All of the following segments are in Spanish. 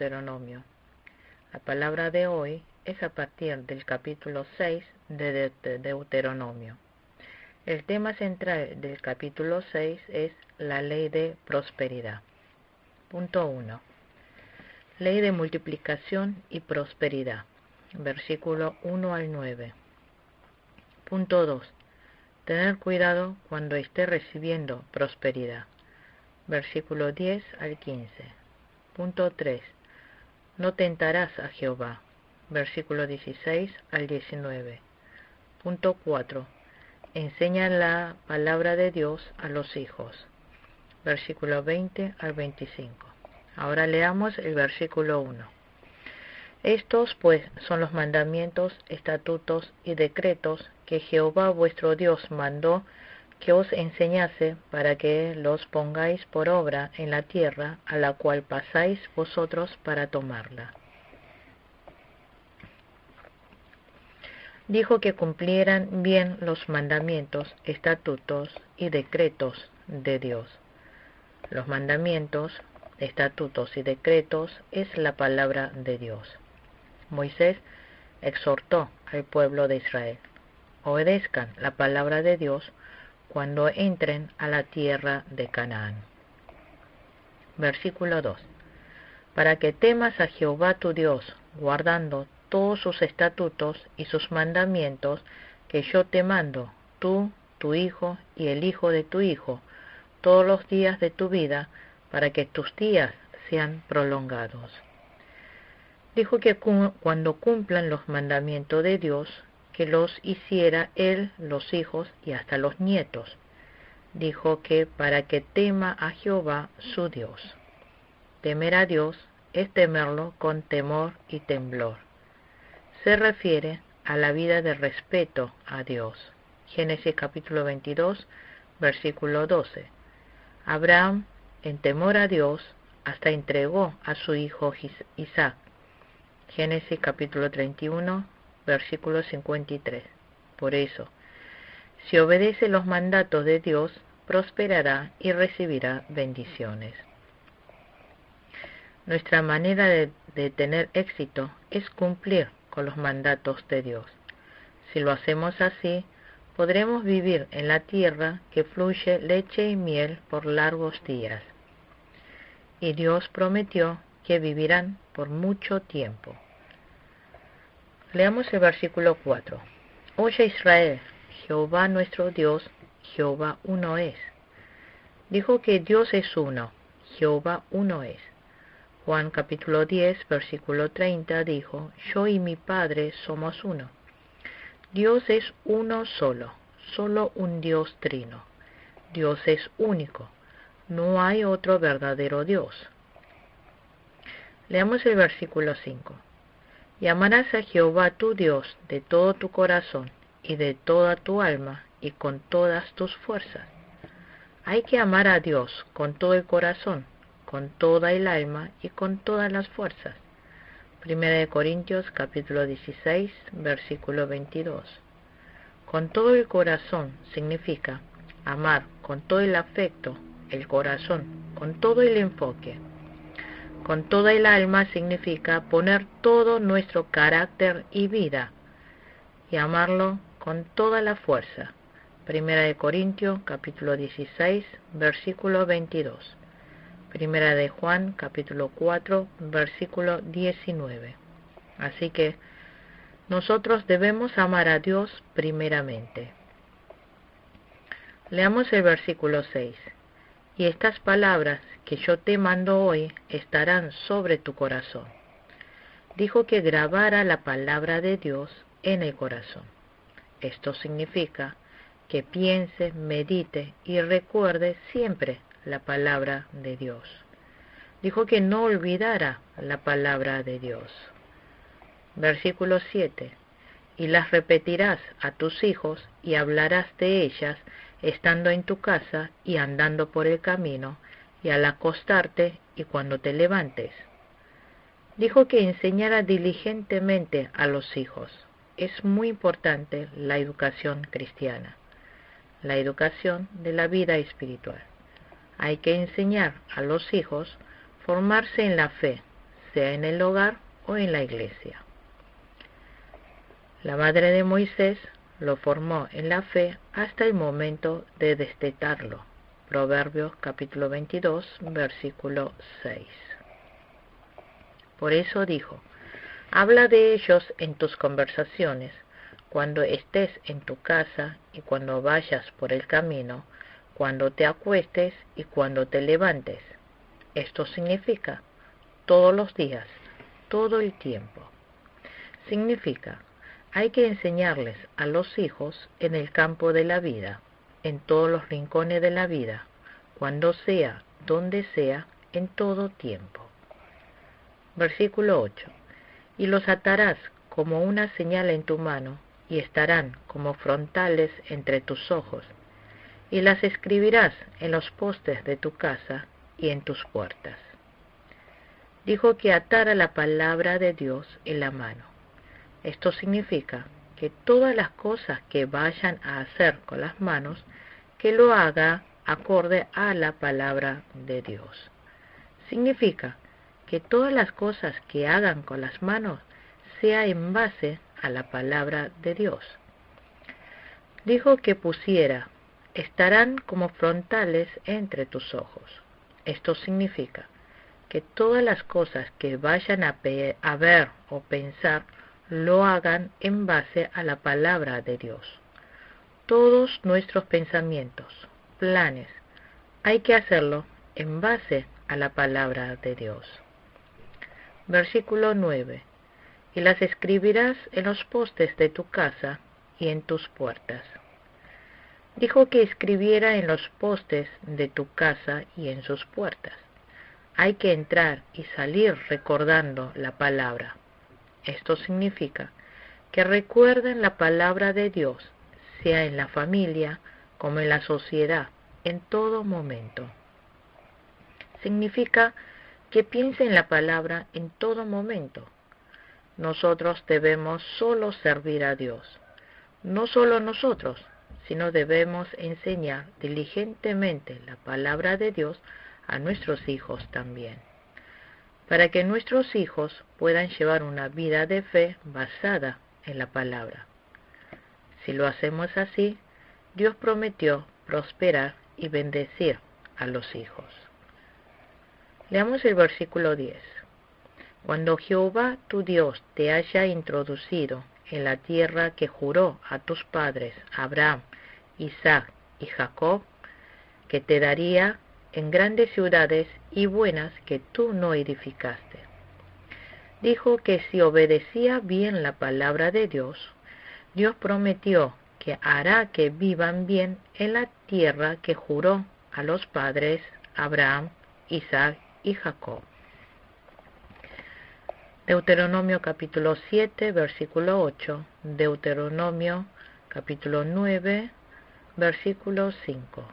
Deuteronomio. La palabra de hoy es a partir del capítulo 6 de Deuteronomio. El tema central del capítulo 6 es la ley de prosperidad. Punto 1. Ley de multiplicación y prosperidad. Versículo 1 al 9. Punto 2. Tener cuidado cuando esté recibiendo prosperidad. Versículo 10 al 15. Punto 3. No tentarás a Jehová. Versículo 16 al 19. Punto 4. Enseña la palabra de Dios a los hijos. Versículo 20 al 25. Ahora leamos el versículo 1. Estos pues son los mandamientos, estatutos y decretos que Jehová vuestro Dios mandó que os enseñase para que los pongáis por obra en la tierra a la cual pasáis vosotros para tomarla. Dijo que cumplieran bien los mandamientos, estatutos y decretos de Dios. Los mandamientos, estatutos y decretos es la palabra de Dios. Moisés exhortó al pueblo de Israel: obedezcan la palabra de Dios cuando entren a la tierra de Canaán. Versículo 2. Para que temas a Jehová tu Dios, guardando todos sus estatutos y sus mandamientos que yo te mando, tú, tu hijo y el hijo de tu hijo, todos los días de tu vida, para que tus días sean prolongados. Dijo que cuando cumplan los mandamientos de Dios, que los hiciera él, los hijos y hasta los nietos. Dijo que para que tema a Jehová su Dios. Temer a Dios es temerlo con temor y temblor. Se refiere a la vida de respeto a Dios. Génesis capítulo 22, versículo 12. Abraham, en temor a Dios, hasta entregó a su hijo Isaac. Génesis capítulo 31, versículo 53. Por eso, si obedece los mandatos de Dios, prosperará y recibirá bendiciones. Nuestra manera de tener éxito es cumplir con los mandatos de Dios. Si lo hacemos así, podremos vivir en la tierra que fluye leche y miel por largos días. Y Dios prometió que vivirán por mucho tiempo. Leamos el versículo 4. Oye Israel, Jehová nuestro Dios, Jehová uno es. Dijo que Dios es uno, Jehová uno es. Juan capítulo 10, versículo 30 dijo: yo y mi Padre somos uno. Dios es uno solo, solo un Dios trino. Dios es único, no hay otro verdadero Dios. Leamos el versículo 5. Y amarás a Jehová tu Dios de todo tu corazón y de toda tu alma y con todas tus fuerzas. Hay que amar a Dios con todo el corazón, con toda el alma y con todas las fuerzas. Primera de Corintios capítulo 16, versículo 22. Con todo el corazón significa amar con todo el afecto, el corazón, con todo el enfoque. Con toda el alma significa poner todo nuestro carácter y vida y amarlo con toda la fuerza. Primera de Corintios capítulo 16, versículo 22. Primera de Juan capítulo 4, versículo 19. Así que nosotros debemos amar a Dios primeramente. Leamos el versículo 6. Y estas palabras que yo te mando hoy estarán sobre tu corazón. Dijo que grabara la palabra de Dios en el corazón. Esto significa que piense, medite y recuerde siempre la palabra de Dios. Dijo que no olvidara la palabra de Dios. Versículo 7. Y las repetirás a tus hijos y hablarás de ellas estando en tu casa y andando por el camino y al acostarte y cuando te levantes. Dijo que enseñara diligentemente a los hijos. Es muy importante la educación cristiana, la educación de la vida espiritual. Hay que enseñar a los hijos formarse en la fe, sea en el hogar o en la iglesia. La madre de Moisés lo formó en la fe hasta el momento de destetarlo. Proverbios capítulo 22, versículo 6. Por eso dijo: habla de ellos en tus conversaciones, cuando estés en tu casa y cuando vayas por el camino, cuando te acuestes y cuando te levantes. Esto significa todos los días, todo el tiempo. Significa, hay que enseñarles a los hijos en el campo de la vida, en todos los rincones de la vida, cuando sea, donde sea, en todo tiempo. Versículo 8. Y los atarás como una señal en tu mano, y estarán como frontales entre tus ojos, y las escribirás en los postes de tu casa y en tus puertas. Dijo que atara la palabra de Dios en la mano. Esto significa que todas las cosas que vayan a hacer con las manos, que lo haga acorde a la palabra de Dios. Significa que todas las cosas que hagan con las manos sea en base a la palabra de Dios. Dijo que pusiera, estarán como frontales entre tus ojos. Esto significa que todas las cosas que vayan a ver o pensar lo hagan en base a la palabra de Dios. Todos nuestros pensamientos, planes, hay que hacerlo en base a la palabra de Dios. Versículo 9. Y las escribirás en los postes de tu casa y en tus puertas. Dijo que escribiera en los postes de tu casa y en sus puertas. Hay que entrar y salir recordando la palabra. Esto significa que recuerden la palabra de Dios, sea en la familia como en la sociedad, en todo momento. Significa que piensen la palabra en todo momento. Nosotros debemos solo servir a Dios. No solo nosotros, sino debemos enseñar diligentemente la palabra de Dios a nuestros hijos también, para que nuestros hijos puedan llevar una vida de fe basada en la palabra. Si lo hacemos así, Dios prometió prosperar y bendecir a los hijos. Leamos el versículo 10. Cuando Jehová tu Dios te haya introducido en la tierra que juró a tus padres, Abraham, Isaac y Jacob, que te daría en grandes ciudades y buenas que tú no edificaste. Dijo que si obedecía bien la palabra de Dios, Dios prometió que hará que vivan bien en la tierra que juró a los padres Abraham, Isaac y Jacob. Deuteronomio capítulo 7, versículo 8, Deuteronomio capítulo 9, versículo 5.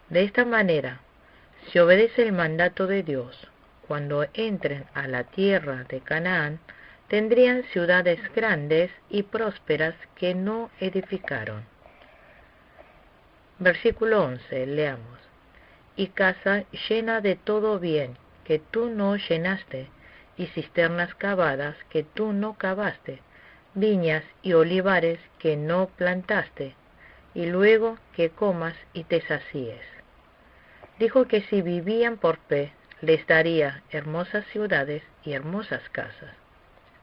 De esta manera, si obedece el mandato de Dios, cuando entren a la tierra de Canaán, tendrían ciudades grandes y prósperas que no edificaron. Versículo 11, leamos. Y casa llena de todo bien que tú no llenaste, y cisternas cavadas que tú no cavaste, viñas y olivares que no plantaste, y luego que comas y te sacíes. Dijo que si vivían por fe, les daría hermosas ciudades y hermosas casas.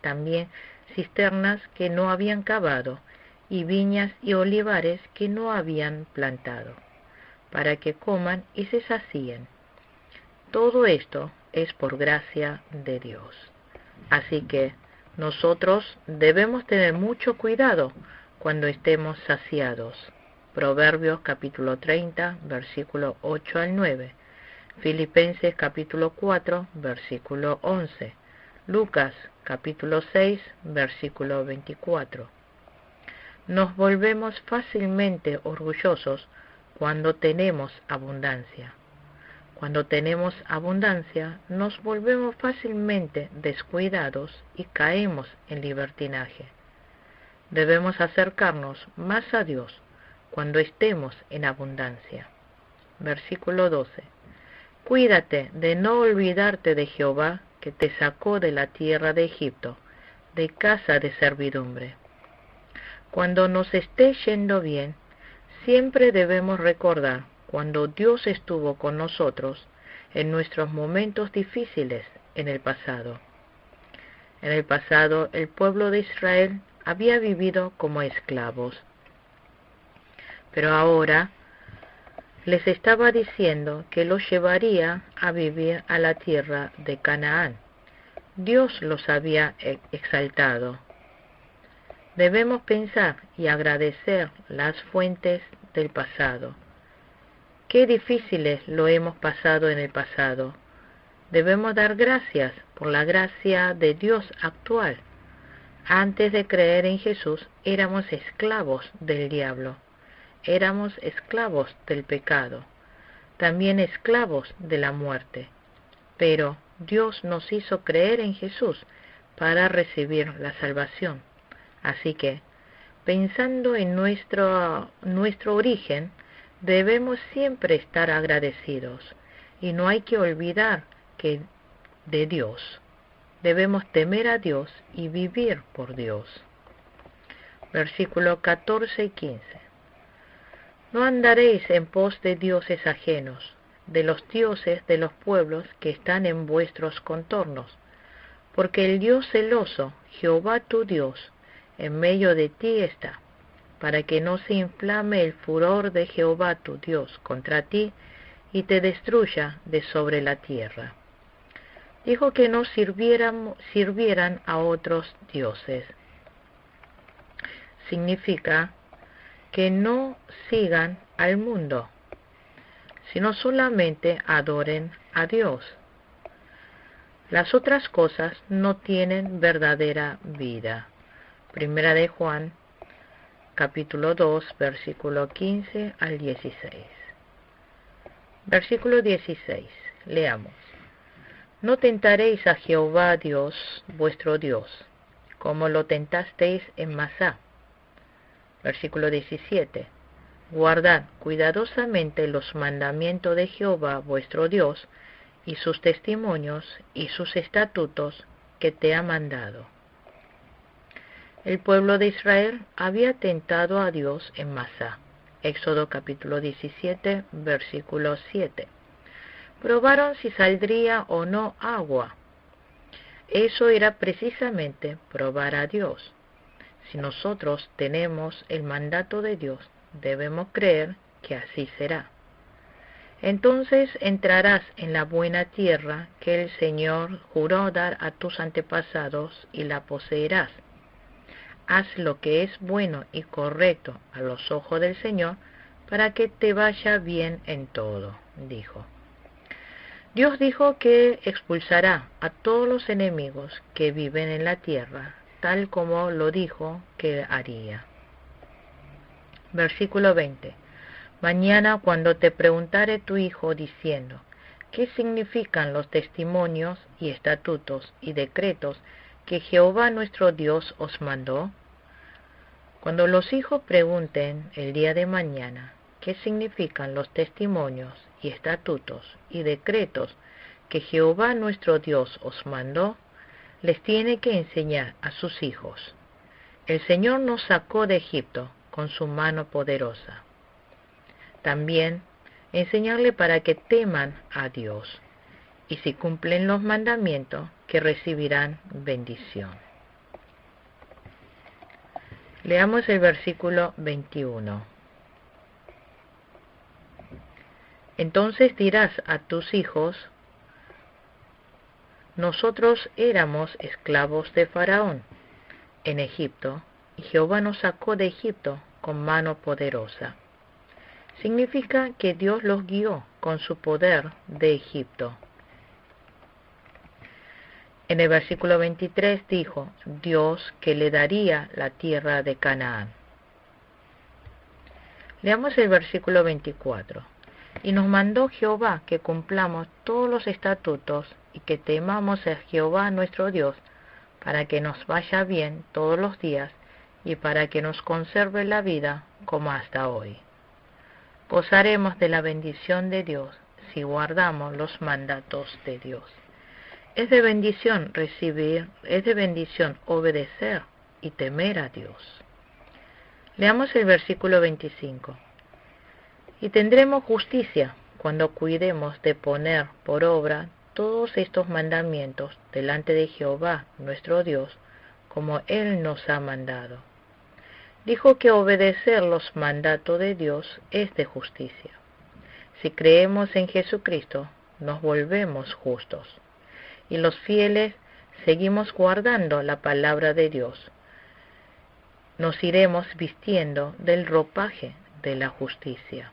También cisternas que no habían cavado, y viñas y olivares que no habían plantado, para que coman y se sacíen. Todo esto es por gracia de Dios. Así que nosotros debemos tener mucho cuidado cuando estemos saciados. Proverbios capítulo 30, versículo 8 al 9. Filipenses capítulo 4, versículo 11. Lucas capítulo 6, versículo 24. Nos volvemos fácilmente orgullosos cuando tenemos abundancia. Cuando tenemos abundancia, nos volvemos fácilmente descuidados y caemos en libertinaje. Debemos acercarnos más a Dios cuando estemos en abundancia. Versículo 12. Cuídate de no olvidarte de Jehová, que te sacó de la tierra de Egipto, de casa de servidumbre. Cuando nos esté yendo bien, siempre debemos recordar cuando Dios estuvo con nosotros en nuestros momentos difíciles en el pasado. En el pasado, el pueblo de Israel había vivido como esclavos. Pero ahora les estaba diciendo que los llevaría a vivir a la tierra de Canaán. Dios los había exaltado. Debemos pensar y agradecer las fuentes del pasado. Qué difíciles lo hemos pasado en el pasado. Debemos dar gracias por la gracia de Dios actual. Antes de creer en Jesús, éramos esclavos del diablo. Éramos esclavos del pecado, también esclavos de la muerte. Pero Dios nos hizo creer en Jesús para recibir la salvación. Así que, pensando en nuestro origen, debemos siempre estar agradecidos y no hay que olvidar que de Dios. Debemos temer a Dios y vivir por Dios. Versículo 14 y 15. No andaréis en pos de dioses ajenos, de los dioses de los pueblos que están en vuestros contornos, porque el Dios celoso, Jehová tu Dios, en medio de ti está, para que no se inflame el furor de Jehová tu Dios contra ti y te destruya de sobre la tierra. Dijo que no sirvieran a otros dioses. Significa que no sigan al mundo, sino solamente adoren a Dios. Las otras cosas no tienen verdadera vida. Primera de Juan, capítulo 2, versículo 15 al 16. Versículo 16. Leamos. No tentaréis a Jehová Dios, vuestro Dios, como lo tentasteis en Masá. Versículo 17. Guardad cuidadosamente los mandamientos de Jehová vuestro Dios, y sus testimonios y sus estatutos que te ha mandado. El pueblo de Israel había tentado a Dios en Masá. Éxodo capítulo 17, versículo 7. Probaron si saldría o no agua. Eso era precisamente probar a Dios. Si nosotros tenemos el mandato de Dios, debemos creer que así será. Entonces entrarás en la buena tierra que el Señor juró dar a tus antepasados y la poseerás. Haz lo que es bueno y correcto a los ojos del Señor para que te vaya bien en todo, dijo. Dios dijo que expulsará a todos los enemigos que viven en la tierra, tal como lo dijo que haría. Versículo 20. Mañana cuando te preguntare tu hijo diciendo, ¿qué significan los testimonios y estatutos y decretos que Jehová nuestro Dios os mandó? Cuando los hijos pregunten el día de mañana, ¿qué significan los testimonios y estatutos y decretos que Jehová nuestro Dios os mandó? Les tiene que enseñar a sus hijos. El Señor nos sacó de Egipto con su mano poderosa. También enseñarle para que teman a Dios, y si cumplen los mandamientos, que recibirán bendición. Leamos el versículo 21. Entonces dirás a tus hijos, nosotros éramos esclavos de Faraón en Egipto, y Jehová nos sacó de Egipto con mano poderosa. Significa que Dios los guió con su poder de Egipto. En el versículo 23 dijo, Dios que le daría la tierra de Canaán. Leamos el versículo 24. Y nos mandó Jehová que cumplamos todos los estatutos y que temamos a Jehová nuestro Dios, para que nos vaya bien todos los días y para que nos conserve la vida como hasta hoy. Gozaremos de la bendición de Dios si guardamos los mandatos de Dios. Es de bendición obedecer y temer a Dios. Leamos el versículo 25. Y tendremos justicia cuando cuidemos de poner por obra todos estos mandamientos delante de Jehová, nuestro Dios, como Él nos ha mandado. Dijo que obedecer los mandatos de Dios es de justicia. Si creemos en Jesucristo, nos volvemos justos, y los fieles seguimos guardando la palabra de Dios. Nos iremos vistiendo del ropaje de la justicia,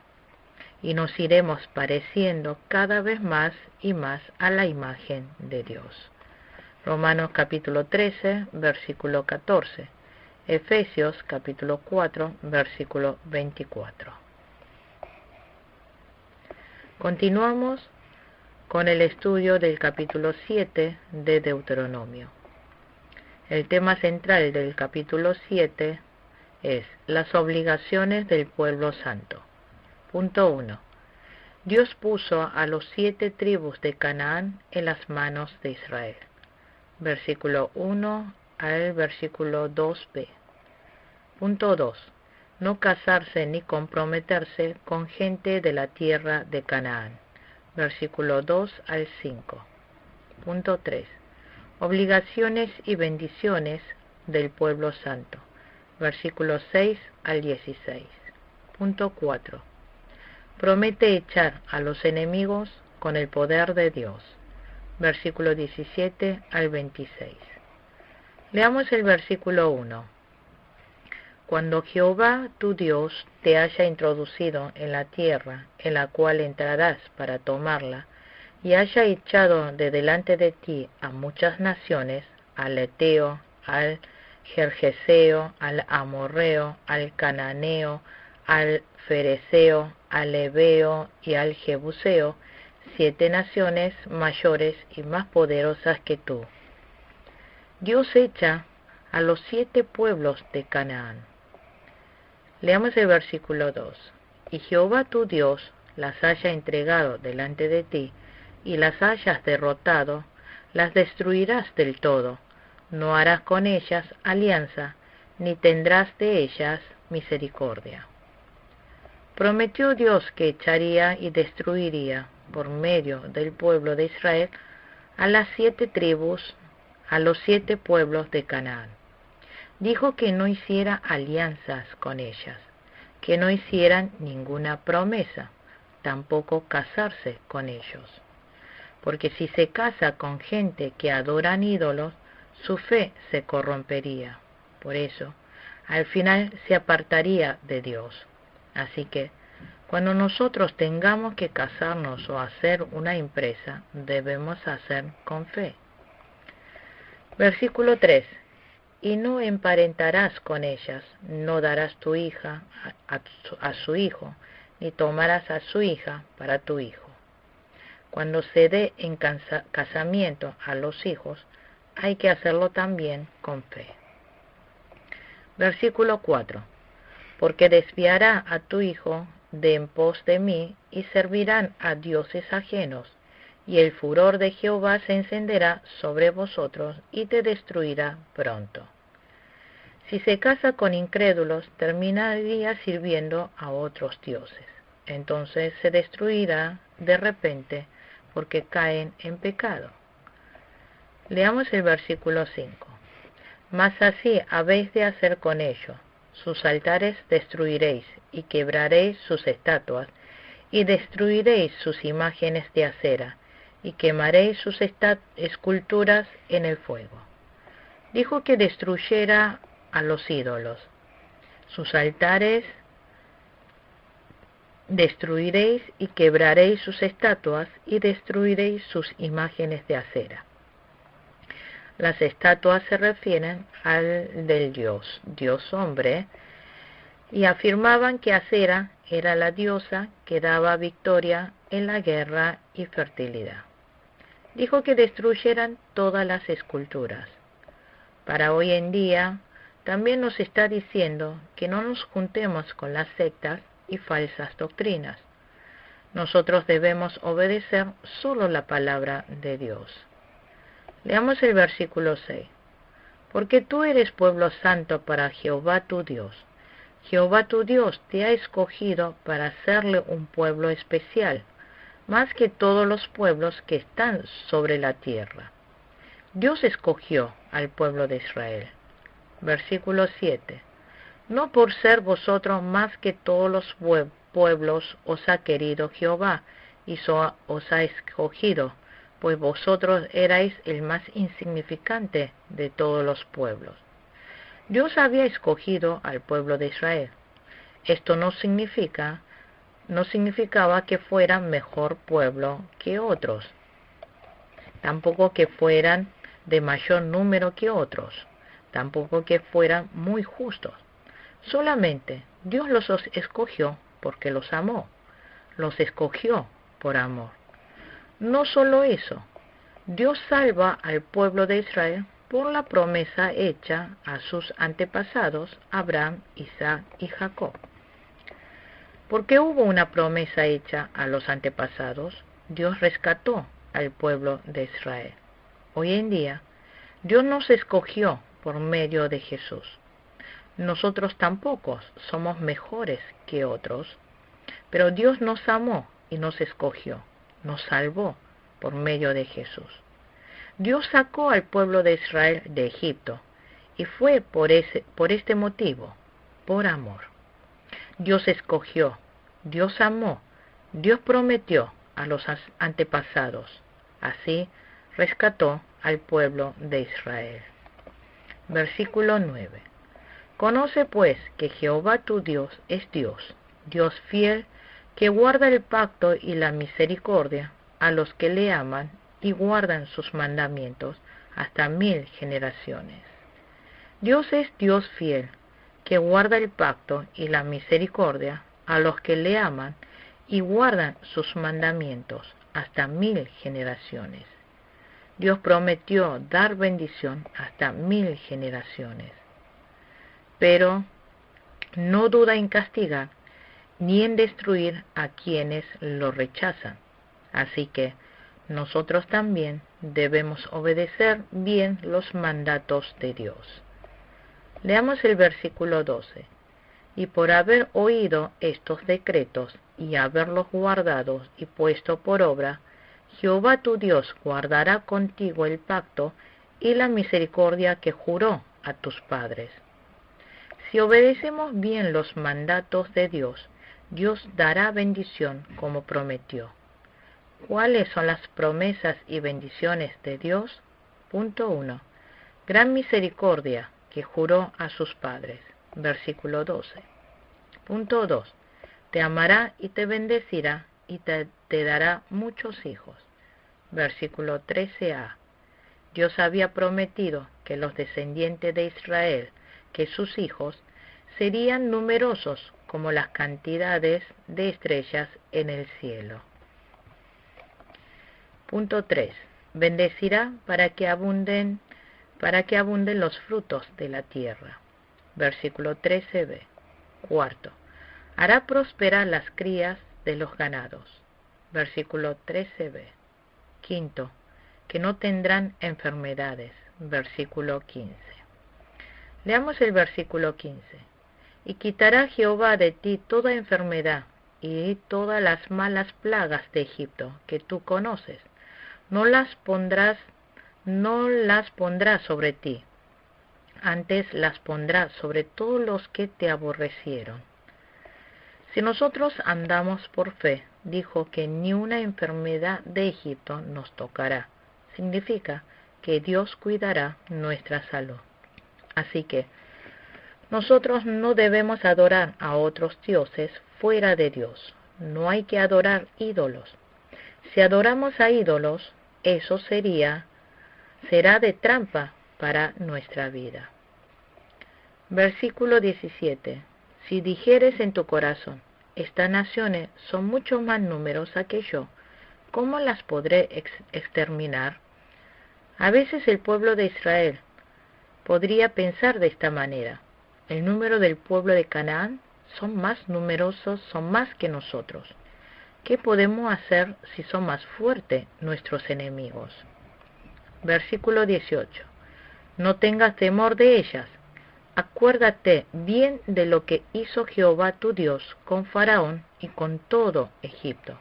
y nos iremos pareciendo cada vez más y más a la imagen de Dios. Romanos capítulo 13, versículo 14. Efesios capítulo 4, versículo 24. Continuamos con el estudio del capítulo 7 de Deuteronomio. El tema central del capítulo 7 es las obligaciones del pueblo santo. Punto 1. Dios puso a los 7 tribus de Canaán en las manos de Israel. Versículo 1 al versículo 2b. Punto 2. No casarse ni comprometerse con gente de la tierra de Canaán. Versículo 2 al 5. Punto 3. Obligaciones y bendiciones del pueblo santo. Versículo 6 al 16. Punto 4. Promete echar a los enemigos con el poder de Dios. Versículo 17 al 26. Leamos el versículo 1. Cuando Jehová tu Dios te haya introducido en la tierra en la cual entrarás para tomarla, y haya echado de delante de ti a muchas naciones, al Eteo, al Gergeseo, al Amorreo, al Cananeo, al Fereceo, al Ebeo y al Jebuseo, 7 naciones mayores y más poderosas que tú. Dios echa a los 7 pueblos de Canaán. Leamos el versículo 2. Y Jehová tu Dios las haya entregado delante de ti, y las hayas derrotado, las destruirás del todo. No harás con ellas alianza, ni tendrás de ellas misericordia. Prometió Dios que echaría y destruiría por medio del pueblo de Israel a las 7 tribus, a los 7 pueblos de Canaán. Dijo que no hiciera alianzas con ellas, que no hicieran ninguna promesa, tampoco casarse con ellos. Porque si se casa con gente que adoran ídolos, su fe se corrompería. Por eso, al final se apartaría de Dios. Así que, cuando nosotros tengamos que casarnos o hacer una empresa, debemos hacer con fe. Versículo 3. Y no emparentarás con ellas, no darás tu hija a su hijo, ni tomarás a su hija para tu hijo. Cuando se dé en casamiento a los hijos, hay que hacerlo también con fe. Versículo 4. Porque desviará a tu hijo de en pos de mí, y servirán a dioses ajenos, y el furor de Jehová se encenderá sobre vosotros, y te destruirá pronto. Si se casa con incrédulos, terminaría sirviendo a otros dioses. Entonces se destruirá de repente, porque caen en pecado. Leamos el versículo 5. Mas así habéis de hacer con ellos. Sus altares destruiréis, y quebraréis sus estatuas, y destruiréis sus imágenes de acera, y quemaréis sus esculturas en el fuego. Dijo que destruyera a los ídolos. Sus altares destruiréis y quebraréis sus estatuas y destruiréis sus imágenes de acera. Las estatuas se refieren al del Dios hombre, y afirmaban que Acera era la diosa que daba victoria en la guerra y fertilidad. Dijo que destruyeran todas las esculturas. Para hoy en día, también nos está diciendo que no nos juntemos con las sectas y falsas doctrinas. Nosotros debemos obedecer solo la palabra de Dios. Leamos el versículo 6. Porque tú eres pueblo santo para Jehová tu Dios. Jehová tu Dios te ha escogido para hacerle un pueblo especial, más que todos los pueblos que están sobre la tierra. Dios escogió al pueblo de Israel. Versículo 7. No por ser vosotros más que todos los pueblos os ha querido Jehová, y os ha escogido, pues vosotros erais el más insignificante de todos los pueblos. Dios había escogido al pueblo de Israel. Esto no significaba que fueran mejor pueblo que otros, tampoco que fueran de mayor número que otros, tampoco que fueran muy justos. Solamente Dios los escogió porque los amó, los escogió por amor. No solo eso, Dios salva al pueblo de Israel por la promesa hecha a sus antepasados, Abraham, Isaac y Jacob. Porque hubo una promesa hecha a los antepasados, Dios rescató al pueblo de Israel. Hoy en día, Dios nos escogió por medio de Jesús. Nosotros tampoco somos mejores que otros, pero Dios nos amó y nos escogió, nos salvó por medio de Jesús. Dios sacó al pueblo de Israel de Egipto, y fue por este motivo, por amor. Dios escogió, Dios amó, Dios prometió a los antepasados. Así rescató al pueblo de Israel. Versículo 9. Conoce pues que Jehová tu Dios es Dios, Dios fiel, que guarda el pacto y la misericordia a los que le aman y guardan sus mandamientos hasta 1000 generaciones. Dios es Dios fiel, que guarda el pacto y la misericordia a los que le aman y guardan sus mandamientos hasta 1000 generaciones. Dios prometió dar bendición hasta 1000 generaciones, pero no duda en castigar ni en destruir a quienes lo rechazan. Así que nosotros también debemos obedecer bien los mandatos de Dios. Leamos el versículo 12. Y por haber oído estos decretos y haberlos guardado y puesto por obra, Jehová tu Dios guardará contigo el pacto y la misericordia que juró a tus padres. Si obedecemos bien los mandatos de Dios, Dios dará bendición como prometió. ¿Cuáles son las promesas y bendiciones de Dios? Punto 1. Gran misericordia que juró a sus padres. Versículo 12. Punto 2. Te amará y te bendecirá y te dará muchos hijos. Versículo 13a. Dios había prometido que los descendientes de Israel, que sus hijos, serían numerosos como las cantidades de estrellas en el cielo. Punto 3. Bendecirá para que abunden los frutos de la tierra. Versículo 13b. Cuarto. Hará prosperar las crías de los ganados. Versículo 13b. Quinto. Que no tendrán enfermedades. Versículo 15. Leamos el versículo 15. Y quitará Jehová de ti toda enfermedad y todas las malas plagas de Egipto que tú conoces. No las pondrás sobre ti, antes las pondrá sobre todos los que te aborrecieron. Si nosotros andamos por fe, dijo que ni una enfermedad de Egipto nos tocará. Significa que Dios cuidará nuestra salud. Así que nosotros no debemos adorar a otros dioses fuera de Dios. No hay que adorar ídolos. Si adoramos a ídolos, eso será de trampa para nuestra vida. Versículo 17. Si dijeres en tu corazón, estas naciones son mucho más numerosas que yo, ¿cómo las podré exterminar? A veces el pueblo de Israel podría pensar de esta manera: el número del pueblo de Canaán son más numerosos, son más que nosotros. ¿qué podemos hacer si son más fuertes nuestros enemigos? Versículo 18. No tengas temor de ellas. Acuérdate bien de lo que hizo Jehová tu Dios con Faraón y con todo Egipto.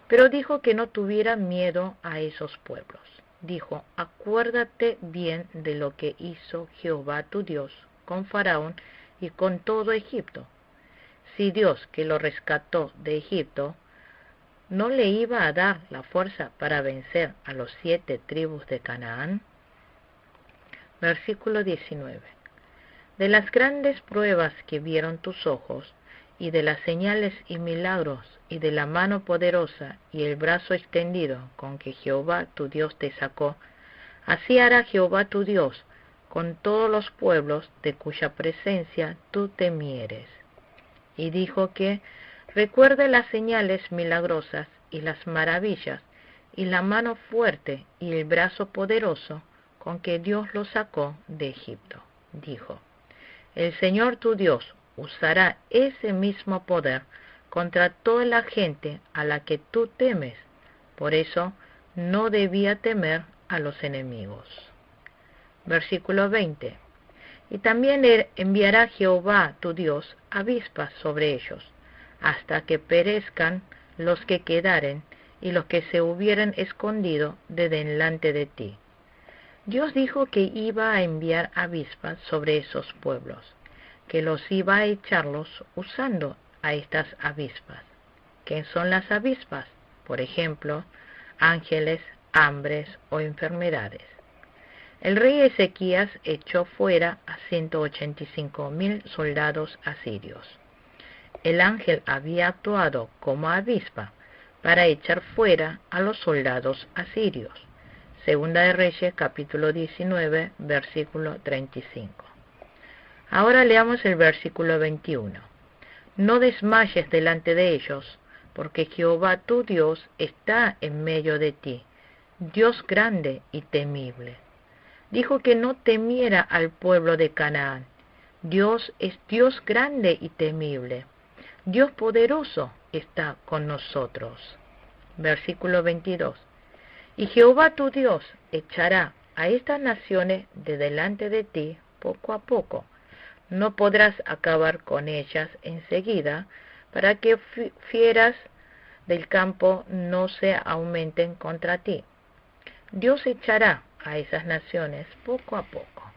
Pero dijo que no tuviera miedo a esos pueblos. Dijo, acuérdate bien de lo que hizo Jehová tu Dios con Faraón y con todo Egipto. Si Dios, que lo rescató de Egipto, no le iba a dar la fuerza para vencer a los 7 tribus de Canaán. Versículo 19. De las grandes pruebas que vieron tus ojos, y de las señales y milagros, y de la mano poderosa y el brazo extendido con que Jehová tu Dios te sacó, así hará Jehová tu Dios con todos los pueblos de cuya presencia tú temieres. Y dijo que recuerde las señales milagrosas y las maravillas, y la mano fuerte y el brazo poderoso con que Dios lo sacó de Egipto. Dijo, el Señor tu Dios usará ese mismo poder contra toda la gente a la que tú temes. Por eso no debía temer a los enemigos. Versículo 20. Y también enviará Jehová tu Dios avispas sobre ellos, hasta que perezcan los que quedaren y los que se hubieren escondido de delante de ti. Dios dijo que iba a enviar avispas sobre esos pueblos, que los iba a echarlos usando a estas avispas. ¿Qué son las avispas? Por ejemplo, ángeles, hambres o enfermedades. El rey Ezequías echó fuera a 185,000 soldados asirios. El ángel había actuado como avispa para echar fuera a los soldados asirios. Segunda de Reyes, capítulo 19, versículo 35. Ahora leamos el versículo 21. No desmayes delante de ellos, porque Jehová tu Dios está en medio de ti, Dios grande y temible. Dijo que no temiera al pueblo de Canaán. Dios es Dios grande y temible. Dios poderoso está con nosotros. Versículo 22. Y Jehová tu Dios echará a estas naciones de delante de ti poco a poco. No podrás acabar con ellas enseguida, para que fieras del campo no se aumenten contra ti. Dios echará a esas naciones poco a poco,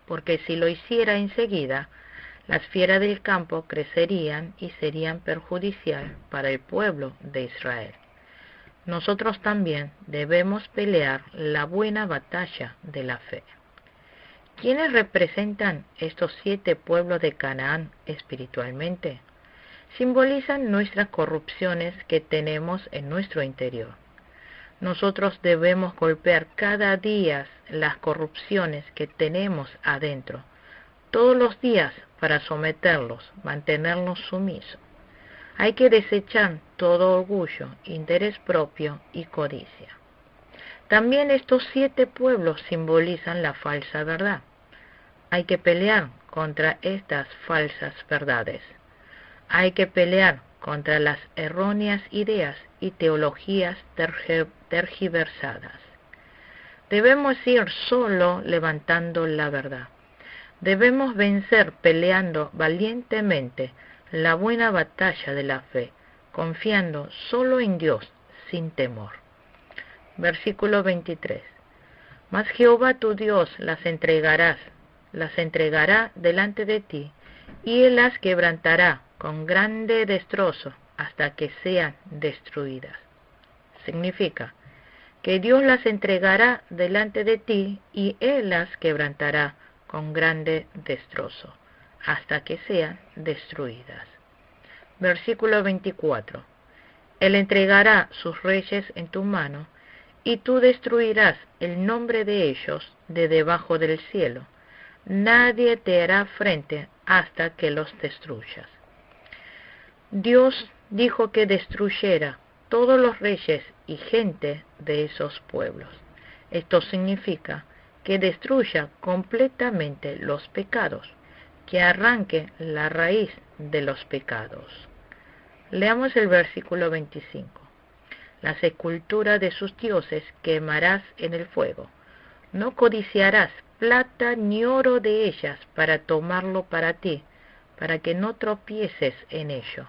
porque si lo hiciera enseguida, las fieras del campo crecerían y serían perjudicial para el pueblo de Israel. Nosotros también debemos pelear la buena batalla de la fe. ¿Quiénes representan estos 7 pueblos de Canaán espiritualmente? Simbolizan nuestras corrupciones que tenemos en nuestro interior. Nosotros debemos golpear cada día las corrupciones que tenemos adentro, todos los días, para someterlos, mantenerlos sumisos. Hay que desechar todo orgullo, interés propio y codicia. También estos 7 pueblos simbolizan la falsa verdad. Hay que pelear contra estas falsas verdades. Hay que pelear contra las erróneas ideas y teologías tergiversadas. Debemos ir solo levantando la verdad. Debemos vencer peleando valientemente la buena batalla de la fe, confiando solo en Dios, sin temor. Versículo 23. Mas Jehová tu Dios las entregará delante de ti, y él las quebrantará con grande destrozo hasta que sean destruidas. Significa que Dios las entregará delante de ti y él las quebrantará con grande destrozo hasta que sean destruidas. Versículo 24. Él entregará sus reyes en tu mano, y tú destruirás el nombre de ellos de debajo del cielo. Nadie te hará frente hasta que los destruyas. Dios dijo que destruyera todos los reyes y gente de esos pueblos. Esto significa que destruya completamente los pecados, que arranque la raíz de los pecados. Leamos el versículo 25. Las esculturas de sus dioses quemarás en el fuego. No codiciarás plata ni oro de ellas para tomarlo para ti, para que no tropieces en ello,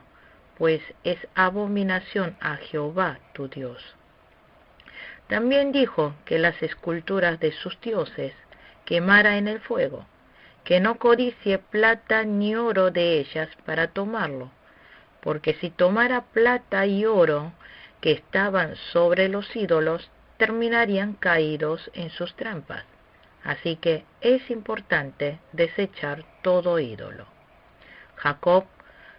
pues es abominación a Jehová tu Dios. También dijo que las esculturas de sus dioses quemara en el fuego, que no codicie plata ni oro de ellas para tomarlo, porque si tomara plata y oro que estaban sobre los ídolos, terminarían caídos en sus trampas. Así que es importante desechar todo ídolo. Jacob,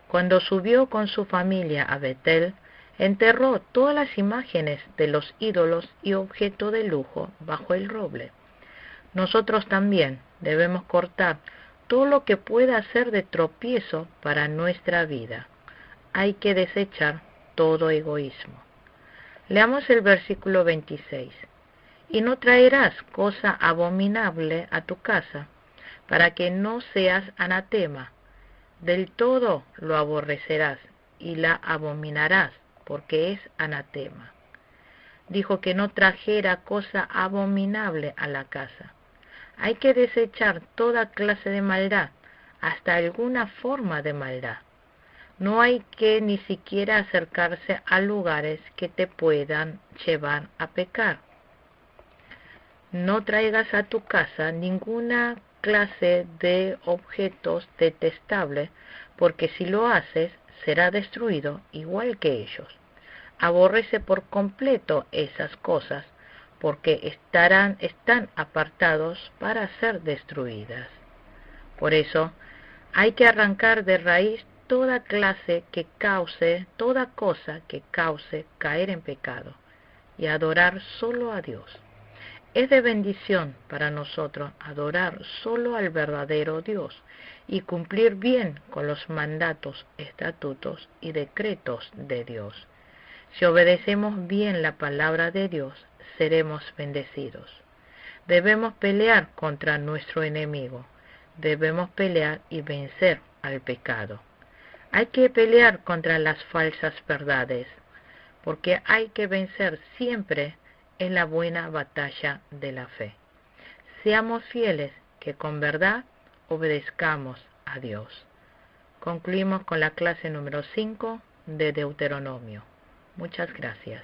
cuando subió con su familia a Betel, enterró todas las imágenes de los ídolos y objetos de lujo bajo el roble. Nosotros también debemos cortar todo lo que pueda ser de tropiezo para nuestra vida. Hay que desechar todo egoísmo. Leamos el versículo 26. Y no traerás cosa abominable a tu casa, para que no seas anatema. Del todo lo aborrecerás y la abominarás, porque es anatema. Dijo que no trajera cosa abominable a la casa. Hay que desechar toda clase de maldad, hasta alguna forma de maldad. No hay que ni siquiera acercarse a lugares que te puedan llevar a pecar. No traigas a tu casa ninguna clase de objetos detestables, porque si lo haces, será destruido igual que ellos. Aborrece por completo esas cosas, porque están apartados para ser destruidas. Por eso, hay que arrancar de raíz toda cosa que cause caer en pecado, y adorar solo a Dios. Es de bendición para nosotros adorar solo al verdadero Dios y cumplir bien con los mandatos, estatutos y decretos de Dios. Si obedecemos bien la palabra de Dios, seremos bendecidos. Debemos pelear contra nuestro enemigo. Debemos pelear y vencer al pecado. Hay que pelear contra las falsas verdades, porque hay que vencer siempre en la buena batalla de la fe. Seamos fieles, que con verdad obedezcamos a Dios. Concluimos con la clase número 5 de Deuteronomio. Muchas gracias.